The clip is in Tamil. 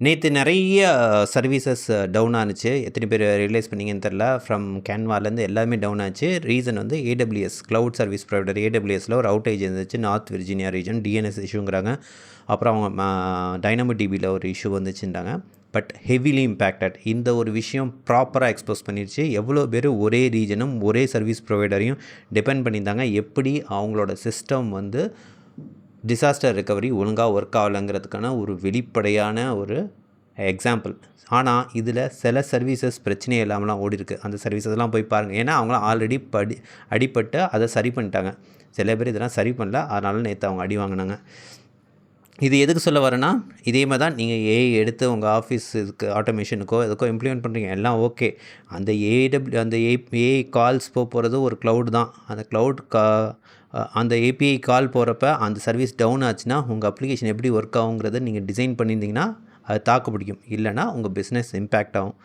நேத்து நெறைய சர்வீசஸ் டவுன் ஆனுச்சு. எத்தன பேர் ரியலைஸ் பண்ணீங்கன்னு தெரியல. ஃப்ரம் கேன்வாலேருந்து எல்லாமே டவுன் ஆச்சு. ரீசன் வந்து AWS கிளவுட் சர்வீஸ் ப்ரொவைடர் AWSல ஒரு அவுட்டேஜ் இருந்துச்சு. நார்த் விர்ஜீனியா ரீஜன் DNS இஷ்யூங்கிறாங்க. அப்புறம் அவங்க DynamoDBல ஒரு இஷ்யூ வந்துச்சுன்றாங்க. But heavily impacted. இந்த ஒரு விஷயம் ப்ராப்பராக எக்ஸ்போஸ் பண்ணிருச்சு. எவ்வளோ பேர் ஒரே ரீஜனும் ஒரே சர்வீஸ் ப்ரொவைடரையும் டிபெண்ட் பண்ணியிருந்தாங்க. எப்படி அவங்களோட சிஸ்டம் வந்து டிசாஸ்டர் ரெக்கவரி ஒழுங்காக ஒர்க் ஆகலைங்கிறதுக்கான ஒரு வெளிப்படையான ஒரு எக்ஸாம்பிள். ஆனால் இதில் சில சர்வீசஸ் பிரச்சனையே இல்லாமலாம் ஓடிருக்கு. அந்த சர்வீசஸ்லாம் போய் பாருங்கள். ஏன்னா அவங்களாம் ஆல்ரெடி அடிபட்டு அதை சரி பண்ணிட்டாங்க. சில பேர் இதெல்லாம் சரி பண்ணல, அதனால நேற்று அவங்க அடி வாங்கினாங்க. இது எதுக்கு சொல்ல வரேன்னா, இதே மாதிரி தான் நீங்கள் ஏஐ எடுத்து உங்கள் ஆஃபீஸ் இதுக்கு ஆட்டோமேஷனுக்கோ எதுக்கோ இம்ப்ளிமெண்ட் பண்ணுறீங்க, எல்லாம் ஓகே. அந்த ஏஐ கால்ஸ் போகிறது ஒரு க்ளவுட் தான். அந்த அந்த ஏபிஐ கால் போகிறப்ப அந்த சர்வீஸ் டவுன் ஆச்சுன்னா உங்கள் அப்ளிகேஷன் எப்படி ஒர்க் ஆகுங்கிறத நீங்கள் டிசைன் பண்ணியிருந்தீங்கன்னா அது தாக்கு பிடிக்கும். இல்லைனா உங்கள் பிஸ்னஸ் இம்பேக்ட் ஆகும்.